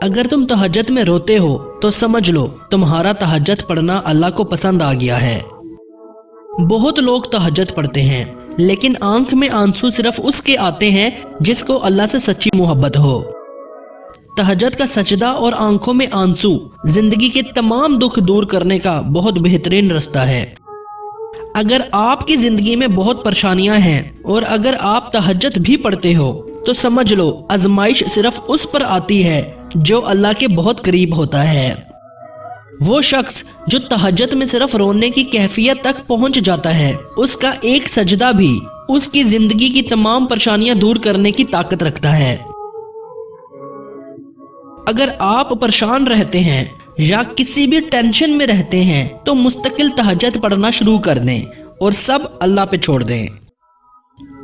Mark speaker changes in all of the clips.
Speaker 1: اگر تم تہجد میں روتے ہو تو سمجھ لو تمہارا تہجد پڑھنا اللہ کو پسند آ گیا ہے۔ بہت لوگ تہجد پڑھتے ہیں لیکن آنکھ میں آنسو صرف اس کے آتے ہیں جس کو اللہ سے سچی محبت ہو۔ تہجد کا سجدہ اور آنکھوں میں آنسو زندگی کے تمام دکھ دور کرنے کا بہت بہترین رستہ ہے۔ اگر آپ کی زندگی میں بہت پریشانیاں ہیں اور اگر آپ تہجد بھی پڑھتے ہو تو سمجھ لو آزمائش صرف اس پر آتی ہے جو اللہ کے بہت قریب ہوتا ہے۔ وہ شخص جو تہجد میں صرف رونے کی کیفیت تک پہنچ جاتا ہے، اس کا ایک سجدہ بھی اس کی زندگی کی تمام پریشانیاں دور کرنے کی طاقت رکھتا ہے۔ اگر آپ پریشان رہتے ہیں یا کسی بھی ٹینشن میں رہتے ہیں تو مستقل تہجد پڑھنا شروع کر دیں اور سب اللہ پہ چھوڑ دیں۔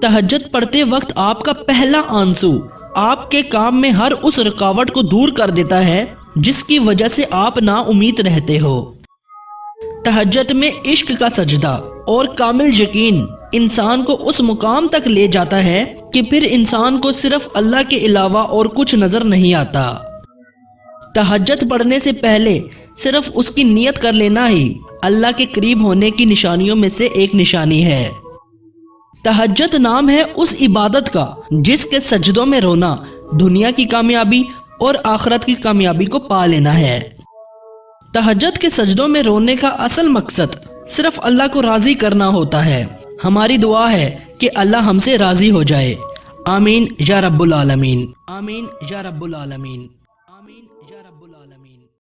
Speaker 1: تہجد پڑھتے وقت آپ کا پہلا آنسو آپ کے کام میں ہر اس رکاوٹ کو دور کر دیتا ہے جس کی وجہ سے آپ نا امید رہتے ہو۔ تہجد میں عشق کا سجدہ اور کامل یقین انسان کو اس مقام تک لے جاتا ہے کہ پھر انسان کو صرف اللہ کے علاوہ اور کچھ نظر نہیں آتا۔ تہجد پڑھنے سے پہلے صرف اس کی نیت کر لینا ہی اللہ کے قریب ہونے کی نشانیوں میں سے ایک نشانی ہے۔ تہجد نام ہے اس عبادت کا جس کے سجدوں میں رونا دنیا کی کامیابی اور آخرت کی کامیابی کو پا لینا ہے۔ تہجد کے سجدوں میں رونے کا اصل مقصد صرف اللہ کو راضی کرنا ہوتا ہے۔ ہماری دعا ہے کہ اللہ ہم سے راضی ہو جائے۔ آمین یا رب العالمین، آمین یا رب العالمین۔